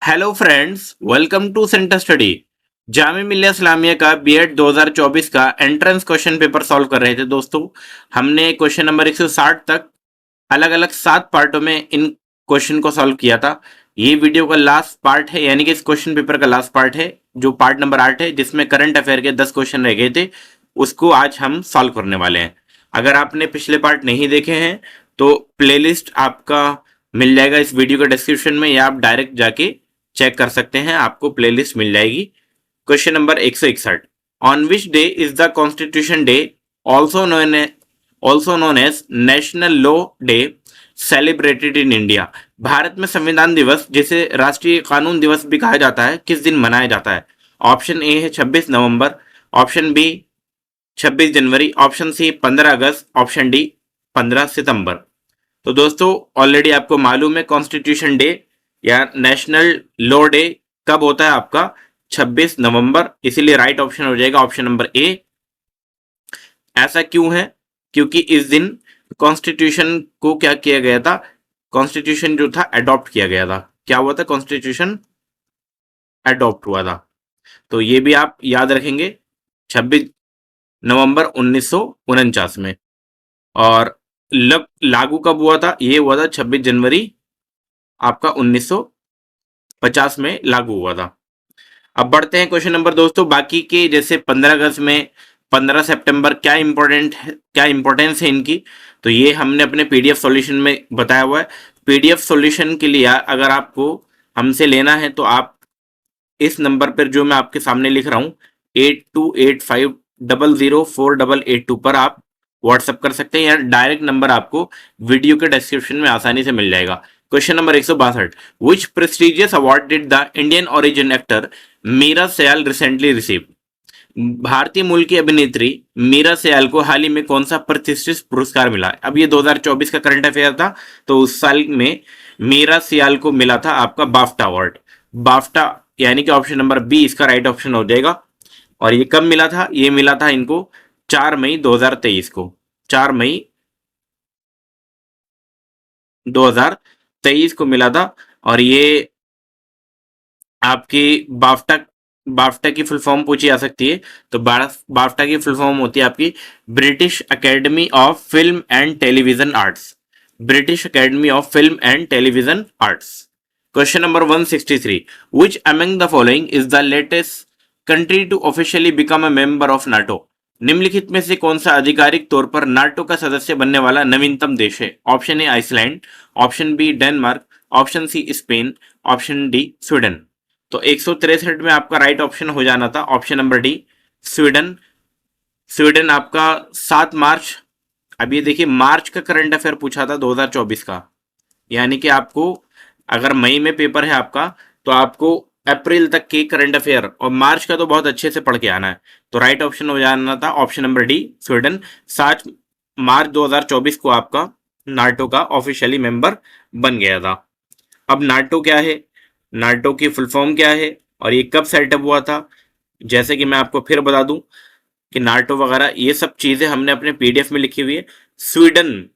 Hello friends, welcome to centre study. Jamia Millia Islamia का B Ed 2024 का entrance question paper solve कर रहे थे दोस्तों। हमने क्वेश्चन नंबर 160 तक अलग अलग 7 पार्टों में इन क्वेश्चन को सॉल्व किया था। ये वीडियो का लास्ट पार्ट है, यानी कि इस क्वेश्चन पेपर का लास्ट पार्ट है, जो पार्ट नंबर 8 है, जिसमें करंट अफेयर के 10 क्वेश्चन रह गए थे। उसको आज हम सॉल्व करने वाले हैं। अगर आपने पिछले पार्ट नहीं देखे हैं तो प्लेलिस्ट आपका मिल जाएगा इस वीडियो के डिस्क्रिप्शन में, या आप डायरेक्ट जाके चेक कर सकते हैं, आपको प्लेलिस्ट मिल जाएगी। Question number 161, on which day is the constitution day also known as national law day celebrated in India. Bharat में संविधान दिवस, जिसे राष्ट्रीय कानून दिवस भी कहा जाता है, किस दिन मनाया जाता है? ऑप्शन ए है 26 नवंबर, ऑप्शन बी 26 जनवरी, ऑप्शन सी 15 अगस्त, ऑप्शन डी 15 सितंबर। तो दोस्तों, ऑलरेडी आपको मालूम है कॉन्स्टिट्यूशन डे या नेशनल लॉ डे कब होता है आपका? 26 नवंबर। इसीलिए राइट ऑप्शन हो जाएगा ऑप्शन नंबर ए। ऐसा क्यों है? क्योंकि इस दिन कॉन्स्टिट्यूशन को क्या किया गया था? कॉन्स्टिट्यूशन जो था अडॉप्ट किया गया था। क्या हुआ था? कॉन्स्टिट्यूशन अडॉप्ट हुआ था। तो ये भी आप याद रखेंगे, 26 नवंबर 1949 में। और लागू कब हुआ था? ये हुआ था 26 जनवरी आपका 1950 में लागू हुआ था। अब बढ़ते हैं क्वेश्चन नंबर दोस्तों। बाकी के जैसे 15 अगस्त में, 15 सितंबर, क्या इंपॉर्टेंट है, क्या इंपॉर्टेंस है इनकी, तो ये हमने अपने पीडीएफ सॉल्यूशन में बताया हुआ है। पीडीएफ सॉल्यूशन के लिए अगर आपको हमसे लेना है तो आप इस नंबर पर जो मैं आपके सामने लिख रहा हूं 8285004882 पर आप व्हाट्सएप कर सकते हैं, या डायरेक्ट नंबर आपको वीडियो के डिस्क्रिप्शन में आसानी से मिल जाएगा। Question number 162, which prestigious award did the Indian origin actor Meera Syal recently receive? भारतीय मूल की अभिनेत्री मीरा सयाल को हाल ही में कौन सा प्रतिष्ठित पुरस्कार मिला? अब ये 2024 का करंट अफेयर था, तो उस साल में मीरा सयाल को मिला था आपका बाफ्टा अवार्ड। बाफ्टा यानी कि ऑप्शन नंबर बी इसका राइट ऑप्शन हो जाएगा। और ये कब मिला था? ये मिला था इनको 4 मई 2023 को। 4 मई 2023 को मिला था। और ये आपकी बाफ्टा बाफ्टा की फुल फॉर्म पूछी जा सकती है। तो बाफ्टा की फुल फॉर्म होती है आपकी British academy of film and television arts. British academy of film and television arts. Question number 163, which among the following is the latest country to officially become a member of NATO? निम्नलिखित में से कौन सा आधिकारिक तौर पर NATO का सदस्य बनने वाला नवीनतम देश है? Option A Iceland, option B Denmark, option C Spain, option D Sweden. तो 163 में आपका राइट ऑप्शन हो जाना था option number D Sweden. Sweden आपका 7 मार्च, अब ये देखिए मार्च का करंट अफेयर पूछा था 2024 का, यानी कि आपको अगर मई में पेपर है आपका तो आपको अप्रैल तक के करंट अफेयर और मार्च का तो बहुत अच्छे से पढ़ के आना है। तो राइट ऑप्शन हो जाना था ऑप्शन नंबर डी स्वीडन। 7 मार्च 2024 को आपका नाटो का ऑफिशियली मेंबर बन गया था। अब नाटो क्या है, नाटो की फुल फॉर्म क्या है, और ये कब सेटअप हुआ था? जैसे कि मैं आपको फिर बता दूं कि नाटो वगैरह ये सब चीजें हमने अपने पीडीएफ में लिखी हुई है। स्वीडन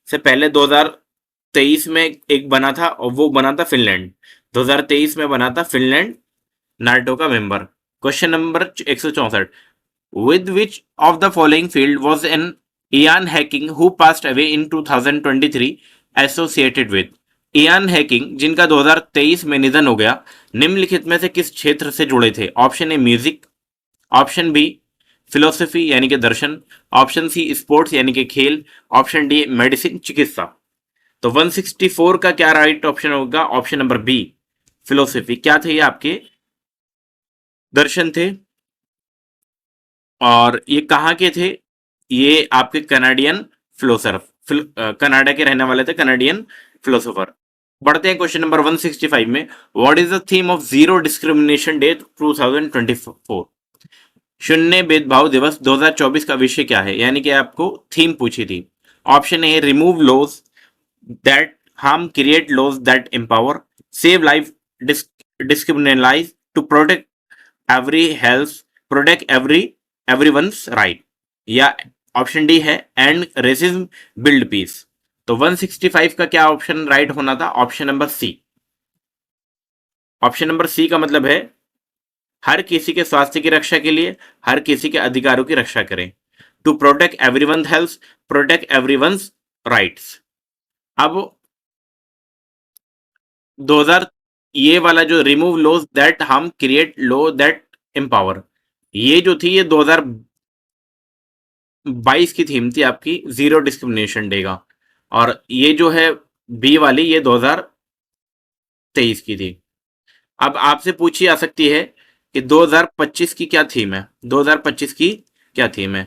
से पहले 2023 में एक बना था, और वो बना था फिनलैंड। 2023 में बना था फिनलैंड नाटो का member. Question number 164, with which of the following field was an Ian hacking who passed away in 2023 associated with? Ian hacking, जिनका 2023 में निधन हो गया, निम्नलिखित में से किस क्षेत्र से जुड़े थे? Option A music, option B philosophy यानी कि दर्शन, ऑप्शन सी स्पोर्ट्स यानी कि खेल, ऑप्शन डी मेडिसिन चिकित्सा। तो 164 का क्या राइट ऑप्शन होगा? Option number B philosophy. क्या थे ये आपके? दर्शन थे। और ये कहाँ के थे? ये आपके कनाडियन फिलोसफर, कनाडा के रहने वाले थे, कनाडियन फिलोसोफर। बढ़ते हैं क्वेश्चन नंबर 165 में, what is the theme of zero discrimination day 2024? शून्य भेदभाव दिवस 2024 का विषय क्या है, यानी कि आपको थीम पूछी थी। Option A remove laws that harm, create laws that empower, save life, decriminalise, to protect every health, protect everyone's right, या ऑप्शन डी है एंड रेसिज्म, बिल्ड पीस। तो 165 का क्या ऑप्शन राइट होना था? Option number C. Option number C का मतलब है हर किसी के स्वास्थ्य की रक्षा के लिए, हर किसी के अधिकारों की रक्षा करें। To protect everyone health, protect everyone's rights. अब 2000, ये वाला जो रिमूव लॉज दैट हम क्रिएट लॉ दैट एम्पावर, ये जो थी ये 2022 की थीम थी आपकी जीरो डिस्क्रिमिनेशन डे का, और ये जो है बी वाली ये 2023 की थी। अब आपसे पूछी जा सकती है कि 2025 की क्या थीम है, 2025 की क्या थीम है।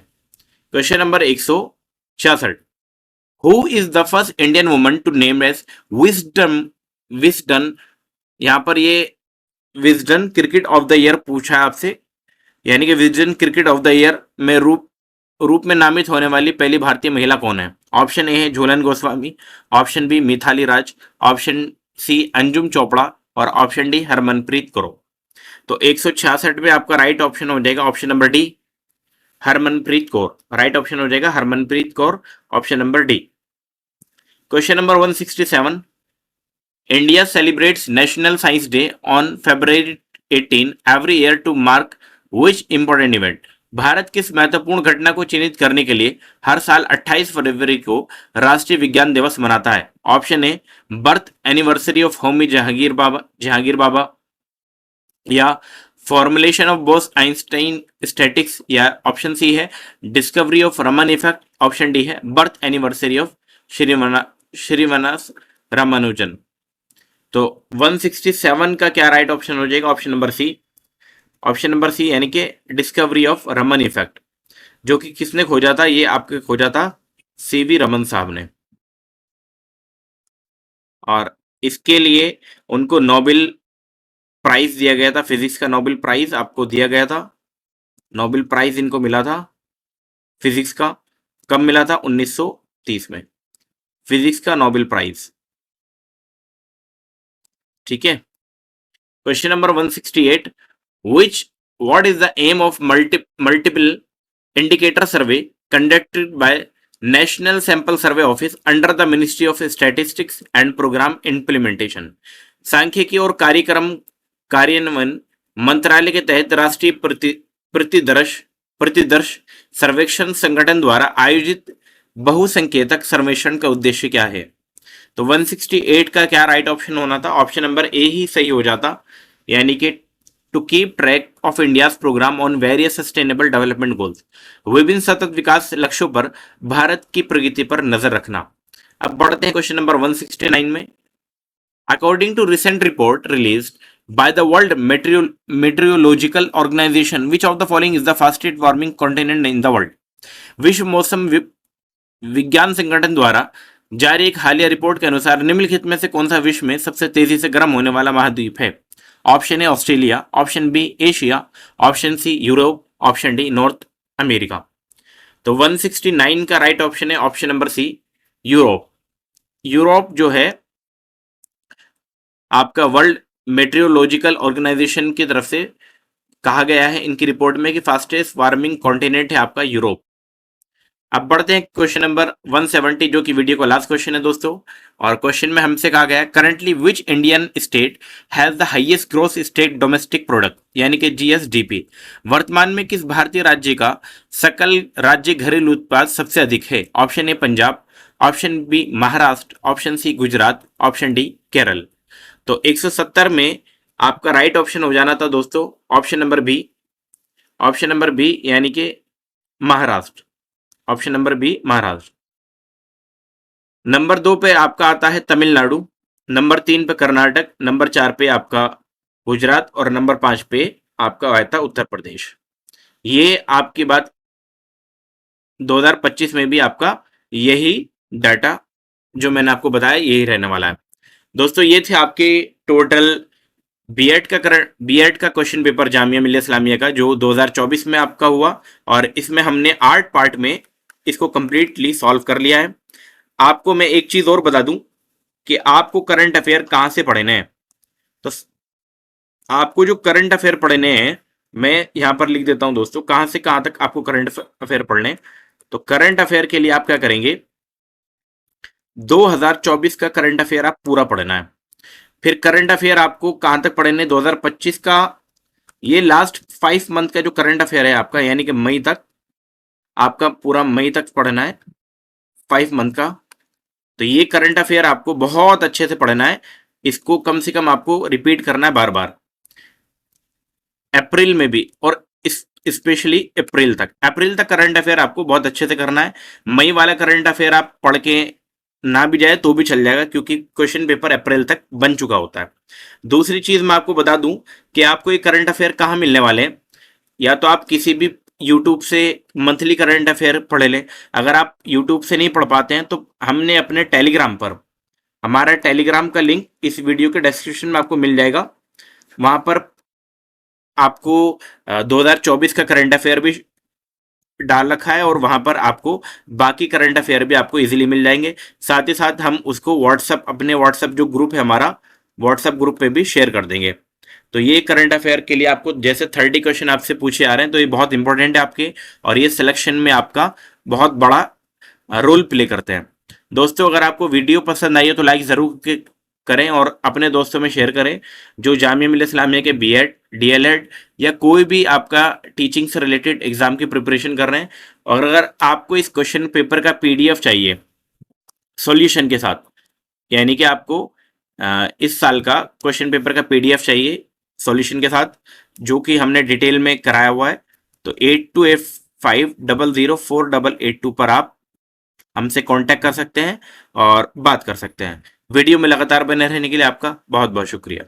Question number 166, who is the first Indian woman to name as wisdom, Wisden, यहां पर ये Wisden cricket of the year पूछा है आपसे, यानी कि Wisden cricket of the year में रूप में नामित होने वाली पहली भारतीय महिला कौन है। ऑप्शन ए है Jhulan Goswami, option B Mithali Raj, option C Anjum Chopra, और ऑप्शन डी हरमनप्रीत कौर। तो 166 में आपका राइट ऑप्शन हो जाएगा option number D, Harmanpreet Kaur. Right option हो जाएगा Harmanpreet Kaur, option number D. Question number 167, India celebrates national science day on February 18 every year to mark which important event. भारत किस महत्वपूर्ण घटना को चिन्हित करने के लिए हर साल 28 फरवरी को राष्ट्रीय विज्ञान दिवस मनाता है। Option A birth anniversary of Homi Jehangir Bhabha, या formulation of Bose Einstein statistics, या ऑप्शन सी है discovery of Raman effect, option D है birth anniversary of Srinivasa Ramanujan. तो 167 का क्या राइट ऑप्शन हो जाएगा, option number C, option number C, यानी कि डिस्कवरी ऑफ रमन इफेक्ट, जो कि किसने खोजा था, ये आपके खोजा था सीवी रमन साहब ने, और इसके लिए उनको नोबेल प्राइज दिया गया था, फिजिक्स का नोबेल प्राइज आपको दिया गया था। नोबेल प्राइज इनको मिला था फिजिक्स का, कब मिला था, 1930 में, फिजिक्स का नोबेल प्राइज। ठीक है। Question number 168, which what is the aim of multiple indicator survey conducted by National Sample Survey Office under the Ministry of Statistics and Program Implementation। सांख्यिकी और कार्यक्रम कार्यान्वयन मंत्रालय के तहत राष्ट्रीय प्रतिदर्श सर्वेक्षण संगठन द्वारा आयोजित बहुसंकेतक सर्वेक्षण का उद्देश्य क्या है। तो 168 का क्या राइट ऑप्शन होना था, ऑप्शन नंबर ए ही सही हो जाता, यानी कि to keep track of India's programme on various sustainable development goals, विभिन्न सतत विकास लक्ष्यों पर भारत की प्रगति पर नजर रखना। अब बढ़ते हैं क्वेश्चन नंबर 169 में। According to recent report released by the World Meteorological Organization which of the following is the fastest warming continent in the world. विश्व मौसम विज्ञान संगठन द्वारा जारी एक हालिया रिपोर्ट के अनुसार निम्नलिखित में से कौन सा विश्व में सबसे तेजी से गर्म होने वाला महाद्वीप है। Option A Australia, option B Asia, option C Europe, option D North America. तो 169 का राइट ऑप्शन है option number C Europe. Europe जो है आपका वर्ल्ड मेट्रियोलॉजिकल ऑर्गेनाइजेशन की तरफ से कहा गया है इनकी रिपोर्ट में कि फास्टेस्ट वार्मिंग कॉन्टिनेंट है आपका यूरोप। अब बढ़ते हैं क्वेश्चन नंबर 170, जो कि वीडियो का लास्ट क्वेश्चन है दोस्तों, और क्वेश्चन में हमसे कहा गया currently which Indian state has the highest gross state domestic product, यानी कि जीएसडीपी। वर्तमान में किस भारतीय राज्य का सकल राज्य घरेलू उत्पाद सबसे अधिक है। Option A Punjab, option B Maharashtra, option C Gujarat, option D Kerala. तो 170 में आपका राइट ऑप्शन हो जाना था दोस्तों option number B, option number B, यानी कि Maharashtra, option number B Maharashtra. Number 2 पे आपका आता है तमिलनाडु, नंबर 3 पे कर्नाटक, नंबर 4 पे आपका गुजरात, और नंबर 5 पे आपका आया था उत्तर प्रदेश। ये आपकी बात 2025 में भी आपका यही डाटा जो मैंने आपको बताया यही रहने वाला है दोस्तों। ये थे आपके टोटल बीएड का क्वेश्चन पेपर जामिया मिल्लिया इस्लामिया का जो 2024 में आपका हुआ, और इसमें हमने 8 पार्ट में इसको कंप्लीटली सॉल्व कर लिया है। आपको मैं एक चीज और बता दूं कि आपको करंट अफेयर कहां से पढ़ने हैं। तो आपको जो करंट अफेयर पढ़ने हैं मैं यहां पर लिख देता हूं दोस्तों, कहां से कहां तक आपको करंट अफेयर पढ़ने। तो करंट अफेयर के लिए आप क्या करेंगे, 2024 का करंट अफेयर आप पूरा पढ़ना है। फिर करंट अफेयर आपको कहाँ तक पढ़ने 2025 का, ये लास्ट 5 मंथ का जो करंट अफेयर है आपका, यानी कि मई तक, आपका पूरा मई तक पढ़ना है 5 मंथ का। तो ये करंट अफेयर आपको बहुत अच्छे से पढ़ना है, इसको कम से कम आपको रिपीट करना है बार बार, अप्रैल में भी, और स्पेशली अप्रैल तक करंट अफेयर आपको बहुत अच्छे से करना है। मई वाला करंट अफेयर आप पढ़ के ना भी जाए तो भी चल जाएगा, क्योंकि क्वेश्चन पेपर अप्रैल तक बन चुका होता है। दूसरी चीज मैं आपको बता दूं कि आपको ये करंट अफेयर कहाँ मिलने वाले हैं। या तो आप किसी भी यूट्यूब से मंथली करंट अफेयर पढ़ लें। अगर आप यूट्यूब से नहीं पढ़ पाते हैं तो हमने अपने टेलीग्राम पर, हमारा टेलीग्राम का लिंक इस वीडियो के डिस्क्रिप्शन में आपको मिल जाएगा। वहां पर आपको 2024 का करंट अफेयर भी डाल रखा है, और वहां पर आपको बाकी करंट अफेयर भी आपको इजीली मिल जाएंगे। साथ ही साथ हम उसको व्हाट्सअप, अपने व्हाट्सअप जो ग्रुप है हमारा, व्हाट्सअप ग्रुप पे भी शेयर कर देंगे। तो ये करंट अफेयर के लिए आपको जैसे 30 क्वेश्चन आपसे पूछे आ रहे हैं, तो ये बहुत इंपॉर्टेंट है आपके, और ये सिलेक्शन में आपका बहुत बड़ा रोल प्ले करते हैं। दोस्तों, अगर आपको वीडियो पसंद आई है तो लाइक ज़रूर करें और अपने दोस्तों में शेयर करें जो जामिया मिल्लिया इस्लामिया के बीएड, डीएलएड या कोई भी आपका टीचिंग से रिलेटेड एग्जाम की प्रिपरेशन कर रहे हैं। और अगर आपको इस क्वेश्चन पेपर का पीडीएफ चाहिए सॉल्यूशन के साथ, यानी कि आपको इस साल का क्वेश्चन पेपर का पीडीएफ चाहिए सॉल्यूशन के साथ, जो कि हमने डिटेल में कराया हुआ है, तो 8285004882 पर आप हमसे कांटेक्ट कर सकते हैं और बात कर सकते हैं। वीडियो में लगातार बने रहने के लिए आपका बहुत बहुत शुक्रिया।